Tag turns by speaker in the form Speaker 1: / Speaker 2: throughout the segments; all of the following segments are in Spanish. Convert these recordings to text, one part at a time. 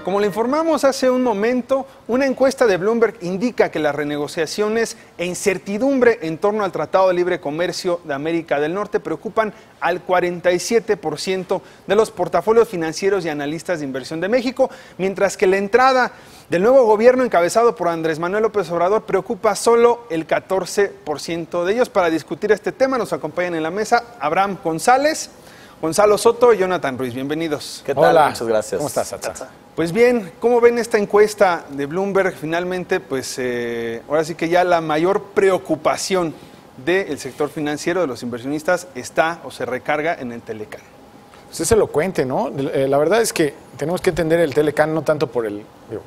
Speaker 1: Como le informamos hace un momento, una encuesta de Bloomberg indica que las renegociaciones e incertidumbre en torno al Tratado de Libre Comercio de América del Norte preocupan al 47% de los portafolios financieros y analistas de inversión de México, mientras que la entrada del nuevo gobierno encabezado por Andrés Manuel López Obrador preocupa solo el 14% de ellos. Para discutir este tema nos acompañan en la mesa Abraham González, Gonzalo Soto y Jonathan Ruiz. Bienvenidos.
Speaker 2: ¿Qué tal?
Speaker 3: Hola.
Speaker 2: Muchas gracias.
Speaker 3: ¿Cómo estás, Atza?
Speaker 1: Pues bien, ¿cómo ven esta encuesta de Bloomberg? Finalmente, pues ahora sí que ya la mayor preocupación del sector financiero, de los inversionistas, está o se recarga en el Telecán.
Speaker 3: Pues es elocuente, ¿no? La verdad es que tenemos que entender el Telecán no tanto por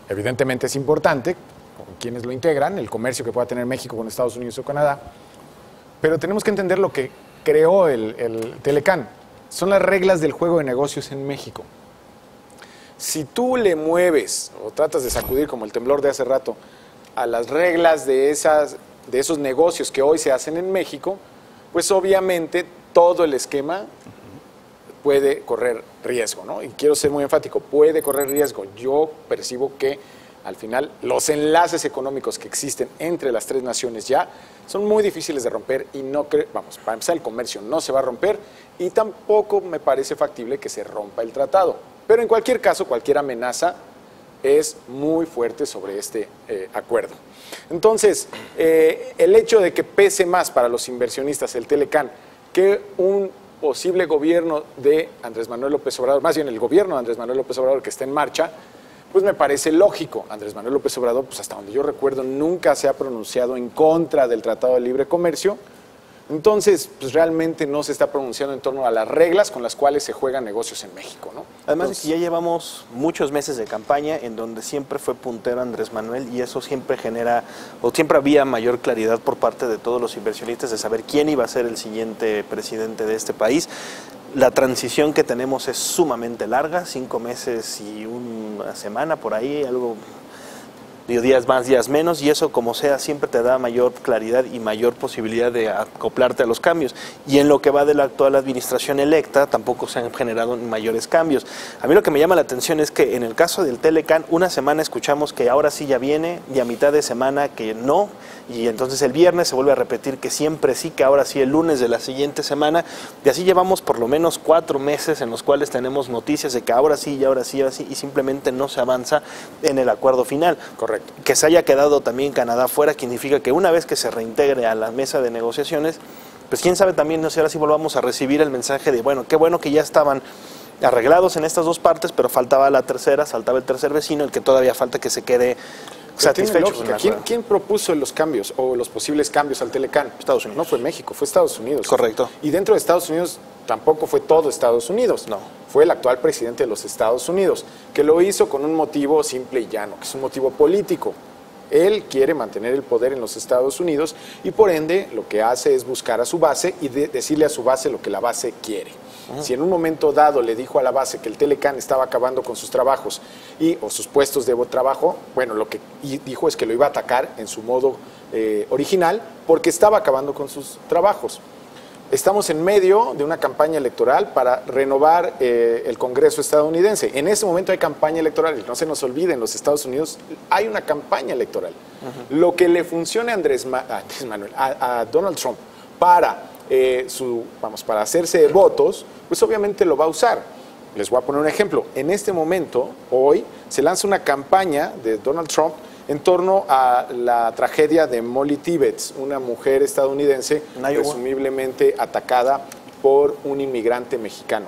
Speaker 3: evidentemente es importante, con quienes lo integran, el comercio que pueda tener México con Estados Unidos o Canadá, pero tenemos que entender lo que creó el Telecán. Son las reglas del juego de negocios en México. Si tú le mueves o tratas de sacudir, como el temblor de hace rato, a las reglas de esos negocios que hoy se hacen en México, pues obviamente todo el esquema puede correr riesgo, ¿no? Y quiero ser muy enfático, puede correr riesgo. Yo percibo que al final los enlaces económicos que existen entre las tres naciones ya son muy difíciles de romper y no creo, vamos, para empezar el comercio no se va a romper y tampoco me parece factible que se rompa el tratado. Pero en cualquier caso, cualquier amenaza es muy fuerte sobre este acuerdo. Entonces, el hecho de que pese más para los inversionistas el Telecán que un posible gobierno de Andrés Manuel López Obrador, más bien el gobierno de Andrés Manuel López Obrador que está en marcha, pues me parece lógico. Andrés Manuel López Obrador, pues hasta donde yo recuerdo, nunca se ha pronunciado en contra del Tratado de Libre Comercio. Entonces, pues realmente no se está pronunciando en torno a las reglas con las cuales se juegan negocios en México, ¿no?
Speaker 2: Además,
Speaker 3: Entonces,
Speaker 2: ya llevamos muchos meses de campaña en donde siempre fue puntero Andrés Manuel y eso siempre genera, o siempre había mayor claridad por parte de todos los inversionistas de saber quién iba a ser el siguiente presidente de este país. La transición que tenemos es sumamente larga, 5 meses y una semana por ahí, algo, días más, días menos, y eso como sea siempre te da mayor claridad y mayor posibilidad de acoplarte a los cambios. Y en lo que va de la actual administración electa tampoco se han generado mayores cambios. A mí lo que me llama la atención es que en el caso del Telecán, una semana escuchamos que ahora sí ya viene, y a mitad de semana que no, y entonces el viernes se vuelve a repetir que siempre sí, que ahora sí el lunes de la siguiente semana, y así llevamos por lo menos 4 meses en los cuales tenemos noticias de que ahora sí, y ahora sí, ahora sí, y simplemente no se avanza en el acuerdo final.
Speaker 3: correcto.
Speaker 2: Que se haya quedado también Canadá fuera, que significa que una vez que se reintegre a la mesa de negociaciones, pues quién sabe también, no sé, ahora sí volvamos a recibir el mensaje de, bueno, qué bueno que ya estaban arreglados en estas dos partes, pero faltaba la tercera, faltaba el tercer vecino, el que todavía falta que se quede satisfecho.
Speaker 3: ¿Quién propuso los cambios o los posibles cambios al Telecán?
Speaker 2: Estados Unidos.
Speaker 3: No fue México, fue Estados Unidos.
Speaker 2: Correcto.
Speaker 3: Y dentro de Estados Unidos tampoco fue todo Estados Unidos.
Speaker 2: No.
Speaker 3: Fue el actual presidente de los Estados Unidos, que lo hizo con un motivo simple y llano, que es un motivo político. Él quiere mantener el poder en los Estados Unidos y por ende lo que hace es buscar a su base y decirle a su base lo que la base quiere. Si en un momento dado le dijo a la base que el Telecán estaba acabando con sus trabajos o sus puestos de trabajo, bueno, lo que dijo es que lo iba a atacar en su modo original porque estaba acabando con sus trabajos. Estamos en medio de una campaña electoral para renovar el Congreso estadounidense. En ese momento hay campaña electoral, y no se nos olvide, en los Estados Unidos hay una campaña electoral. Lo que le funcione a Donald Trump para para hacerse votos, pues obviamente lo va a usar. Les voy a poner un ejemplo. En este momento, hoy, se lanza una campaña de Donald Trump en torno a la tragedia de Molly Tibbetts, una mujer estadounidense presumiblemente atacada por un inmigrante mexicano.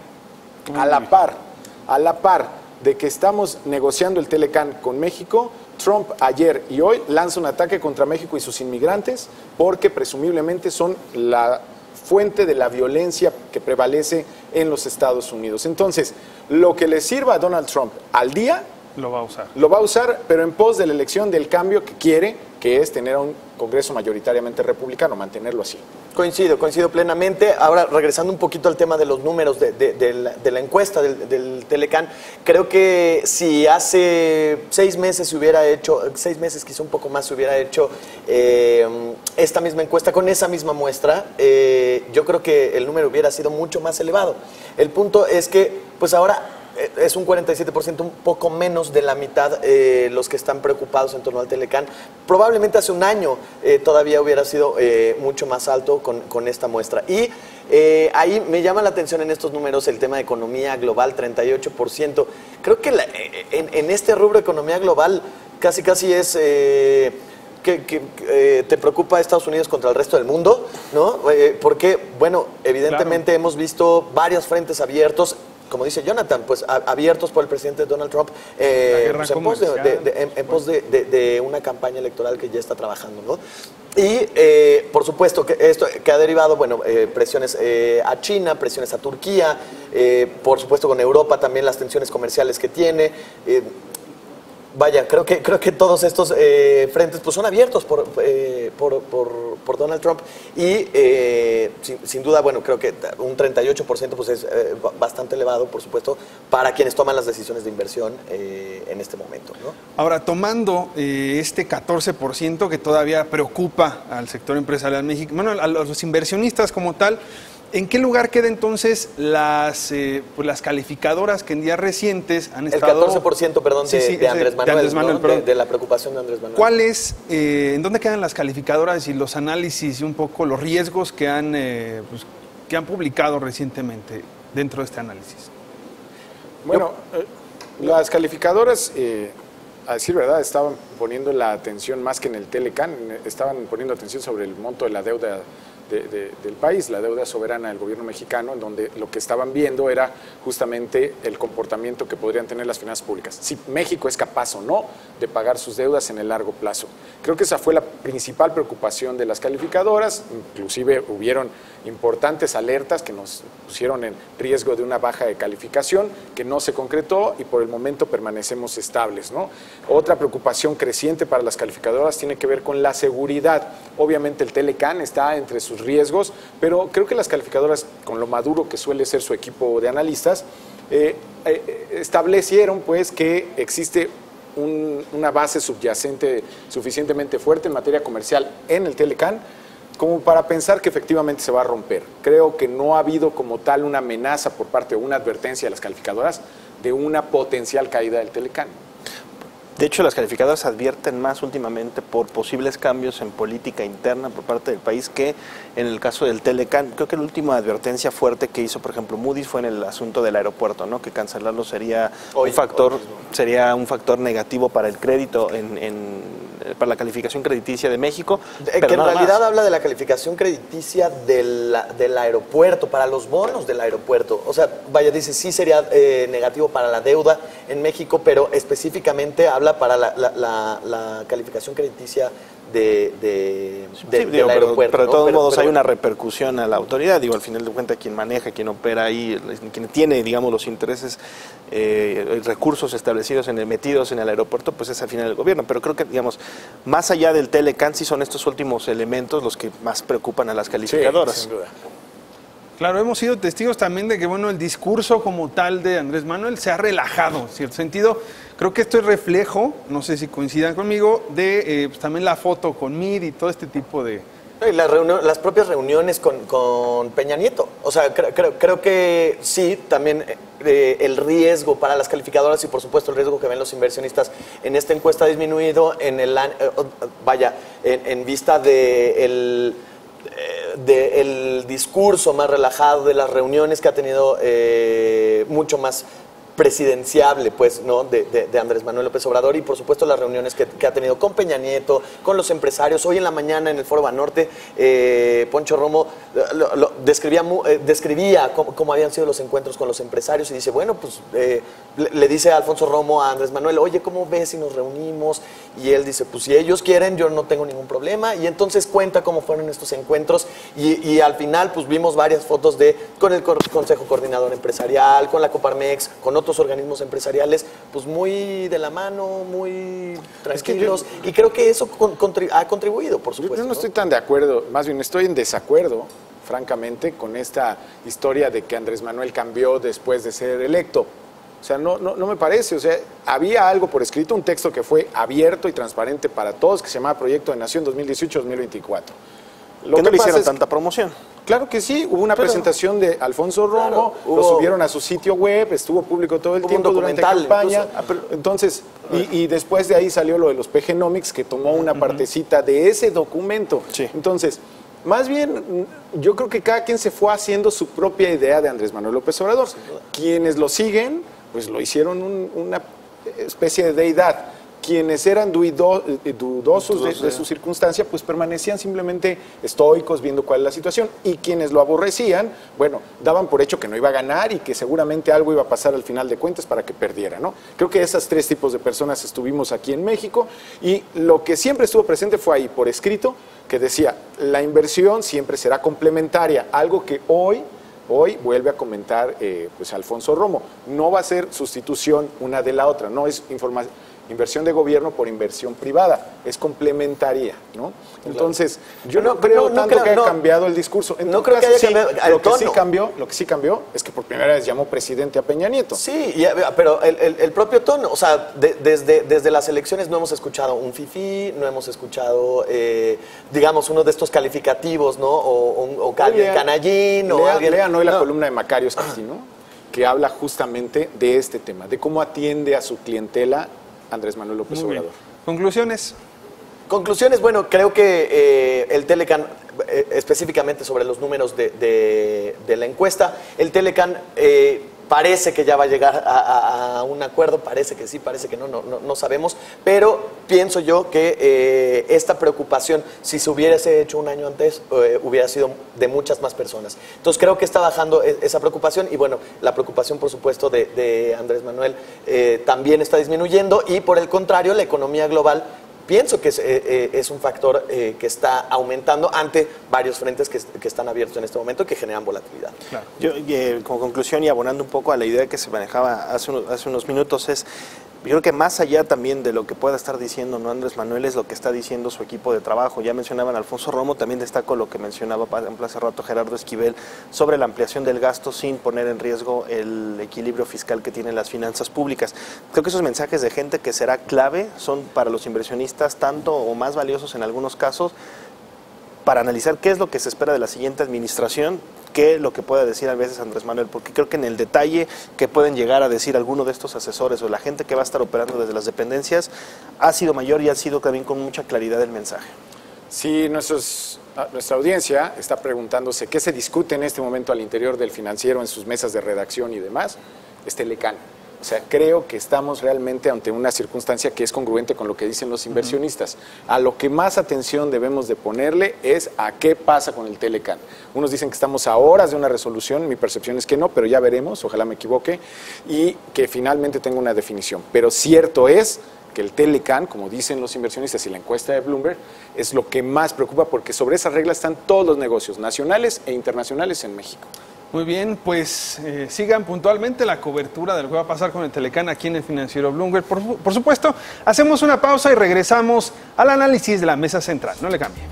Speaker 3: A la par de que estamos negociando el Telecán con México, Trump ayer y hoy lanza un ataque contra México y sus inmigrantes porque presumiblemente son la fuente de la violencia que prevalece en los Estados Unidos. Entonces, lo que le sirva a Donald Trump al día,
Speaker 1: Lo va a usar.
Speaker 3: lo va a usar, pero en pos de la elección del cambio que quiere, que es tener a un Congreso mayoritariamente republicano, mantenerlo así.
Speaker 4: Coincido plenamente. Ahora, regresando un poquito al tema de los números de la encuesta del Telecán, creo que si hace 6 meses se hubiera hecho, 6 meses quizá un poco más se hubiera hecho esta misma encuesta con esa misma muestra, yo creo que el número hubiera sido mucho más elevado. El punto es que, pues ahora es un 47%, un poco menos de la mitad los que están preocupados en torno al Telecán. Probablemente hace un año todavía hubiera sido mucho más alto con esta muestra. Y ahí me llama la atención en estos números el tema de economía global, 38%. Creo que en este rubro economía global casi es... que te preocupa Estados Unidos contra el resto del mundo, ¿no? Porque, bueno, evidentemente hemos visto varios frentes abiertos, como dice Jonathan, pues abiertos por el presidente Donald Trump pues, en pos de una campaña electoral que ya está trabajando, ¿no? Y, por supuesto, que esto que ha derivado, bueno, presiones a China, presiones a Turquía, por supuesto con Europa también las tensiones comerciales que tiene. Vaya, creo que todos estos frentes pues son abiertos por Donald Trump y sin duda, bueno, creo que un 38% pues es bastante elevado, por supuesto, para quienes toman las decisiones de inversión en este momento, ¿no?
Speaker 1: Ahora, tomando este 14% que todavía preocupa al sector empresarial mexicano, bueno, a los inversionistas como tal, ¿en qué lugar queda entonces las calificadoras que en días recientes han estado...
Speaker 4: El 14%, perdón, de Andrés Manuel,
Speaker 1: de Andrés Manuel,
Speaker 4: ¿no? de la preocupación de Andrés Manuel.
Speaker 1: ¿En dónde quedan las calificadoras y los análisis y un poco los riesgos que han publicado recientemente dentro de este análisis?
Speaker 3: Bueno, las calificadoras, a decir verdad, estaban poniendo la atención más que en el Telecán, estaban poniendo atención sobre el monto de la deuda del país, la deuda soberana del gobierno mexicano, en donde lo que estaban viendo era justamente el comportamiento que podrían tener las finanzas públicas, si México es capaz o no de pagar sus deudas en el largo plazo. Creo que esa fue la principal preocupación de las calificadoras, inclusive hubieron importantes alertas que nos pusieron en riesgo de una baja de calificación que no se concretó y por el momento permanecemos estables, ¿no? Otra preocupación creciente para las calificadoras tiene que ver con la seguridad. Obviamente el Telecán está entre sus riesgos, pero creo que las calificadoras, con lo maduro que suele ser su equipo de analistas, establecieron pues que existe una base subyacente suficientemente fuerte en materia comercial en el Telecán como para pensar que efectivamente se va a romper. Creo que no ha habido como tal una amenaza por parte de una advertencia de las calificadoras de una potencial caída del Telecán.
Speaker 2: De hecho, las calificadoras advierten más últimamente por posibles cambios en política interna por parte del país que en el caso del Telecán. Creo que la última advertencia fuerte que hizo, por ejemplo, Moody's fue en el asunto del aeropuerto, ¿no? Que cancelarlo sería un factor negativo para el crédito, para la calificación crediticia de México.
Speaker 4: Que en realidad habla de la calificación crediticia del aeropuerto, para los bonos del aeropuerto. O sea, vaya, dice, sí sería negativo para la deuda en México, pero específicamente habla para la calificación crediticia del aeropuerto.
Speaker 2: Pero de todos modos hay una repercusión a la autoridad. Digo, al final de cuentas, quien maneja, quien opera ahí, quien tiene, digamos, los intereses, recursos establecidos, metidos en el aeropuerto, pues es al final el gobierno. Pero creo que, digamos, más allá del Telecán, sí son estos últimos elementos los que más preocupan a las calificadoras.
Speaker 3: Sí, sin duda.
Speaker 1: Claro, hemos sido testigos también de que, bueno, el discurso como tal de Andrés Manuel se ha relajado, en cierto sentido. Creo que esto es reflejo, no sé si coincidan conmigo, de pues, también la foto con Mid y todo este tipo de...
Speaker 4: Las propias reuniones con Peña Nieto. O sea, creo que sí, también el riesgo para las calificadoras y por supuesto el riesgo que ven los inversionistas en esta encuesta ha disminuido en vista del discurso más relajado, de las reuniones que ha tenido mucho más presidenciable, pues, ¿no? de Andrés Manuel López Obrador, y por supuesto las reuniones que ha tenido con Peña Nieto, con los empresarios. Hoy en la mañana en el Foro Banorte, Poncho Romo describía cómo habían sido los encuentros con los empresarios y dice, bueno, pues le dice a Alfonso Romo a Andrés Manuel, oye, ¿cómo ves si nos reunimos? Y él dice, pues si ellos quieren, yo no tengo ningún problema. Y entonces cuenta cómo fueron estos encuentros y al final pues vimos varias fotos con el Consejo Coordinador Empresarial, con la Coparmex, con otros organismos empresariales, pues muy de la mano, muy tranquilos, y creo que eso ha contribuido, por supuesto.
Speaker 3: Yo no estoy tan de acuerdo, más bien estoy en desacuerdo, francamente, con esta historia de que Andrés Manuel cambió después de ser electo. O sea, no me parece. O sea, había algo por escrito, un texto que fue abierto y transparente para todos, que se llamaba Proyecto de Nación 2018-2024.
Speaker 2: ¿Por qué no le hicieron tanta promoción?
Speaker 3: Claro que sí, hubo una presentación de Alfonso Romo,
Speaker 4: Claro,
Speaker 3: lo subieron a su sitio web, estuvo público todo el tiempo durante campaña. Entonces, y después de ahí salió lo de los PGnomics, que tomó una partecita de ese documento.
Speaker 2: Sí.
Speaker 3: Entonces, más bien, yo creo que cada quien se fue haciendo su propia idea de Andrés Manuel López Obrador. Quienes lo siguen, pues lo hicieron una especie de deidad. Quienes eran dudosos de su circunstancia, pues permanecían simplemente estoicos viendo cuál es la situación. Y quienes lo aborrecían, bueno, daban por hecho que no iba a ganar y que seguramente algo iba a pasar al final de cuentas para que perdiera, ¿no? Creo que esos tres tipos de personas estuvimos aquí en México y lo que siempre estuvo presente fue ahí por escrito, que decía, la inversión siempre será complementaria, algo que hoy vuelve a comentar pues Alfonso Romo. No va a ser sustitución una de la otra, no es inversión de gobierno por inversión privada, es complementaria, ¿no? Entonces, yo no creo que haya cambiado el discurso.
Speaker 4: No creo que haya cambiado el tono.
Speaker 3: Lo que sí cambió es que por primera vez llamó presidente a Peña Nieto.
Speaker 4: Sí, pero el propio tono, o sea, desde las elecciones no hemos escuchado un fifí, no hemos escuchado, digamos, uno de estos calificativos, ¿no? O canallín, o alguien...
Speaker 3: Lean hoy la columna de Macario Esquetino, que habla justamente de este tema, de cómo atiende a su clientela Andrés Manuel López Obrador.
Speaker 1: ¿Conclusiones?
Speaker 4: Conclusiones, bueno, creo que el Telecan, específicamente sobre los números de la encuesta, el Telecan parece que ya va a llegar a un acuerdo, parece que sí, parece que no sabemos, pero pienso yo que esta preocupación, si se hubiese hecho un año antes, hubiera sido de muchas más personas. Entonces creo que está bajando esa preocupación y bueno, la preocupación por supuesto de Andrés Manuel también está disminuyendo y por el contrario, la economía global pienso que es un factor que está aumentando ante varios frentes que están abiertos en este momento que generan volatilidad.
Speaker 1: Claro.
Speaker 2: Yo, como conclusión y abonando un poco a la idea que se manejaba hace unos minutos, yo creo que más allá también de lo que pueda estar diciendo no Andrés Manuel es lo que está diciendo su equipo de trabajo. Ya mencionaban a Alfonso Romo, también destaco lo que mencionaba hace rato Gerardo Esquivel sobre la ampliación del gasto sin poner en riesgo el equilibrio fiscal que tienen las finanzas públicas. Creo que esos mensajes de gente que será clave son para los inversionistas tanto o más valiosos en algunos casos para analizar qué es lo que se espera de la siguiente administración, qué lo que pueda decir a veces Andrés Manuel, porque creo que en el detalle que pueden llegar a decir alguno de estos asesores o la gente que va a estar operando desde las dependencias ha sido mayor y ha sido también con mucha claridad el mensaje.
Speaker 3: Sí, nuestra audiencia está preguntándose qué se discute en este momento al interior del Financiero en sus mesas de redacción y demás, es Telecan. O sea, creo que estamos realmente ante una circunstancia que es congruente con lo que dicen los inversionistas. A lo que más atención debemos de ponerle es a qué pasa con el Telecan. Unos dicen que estamos a horas de una resolución, mi percepción es que no, pero ya veremos, ojalá me equivoque, y que finalmente tenga una definición. Pero cierto es que el Telecan, como dicen los inversionistas y la encuesta de Bloomberg, es lo que más preocupa porque sobre esas reglas están todos los negocios nacionales e internacionales en México.
Speaker 1: Muy bien, pues sigan puntualmente la cobertura de lo que va a pasar con el Telecan aquí en el Financiero Bloomberg. Por supuesto, hacemos una pausa y regresamos al análisis de la mesa central. No le cambie.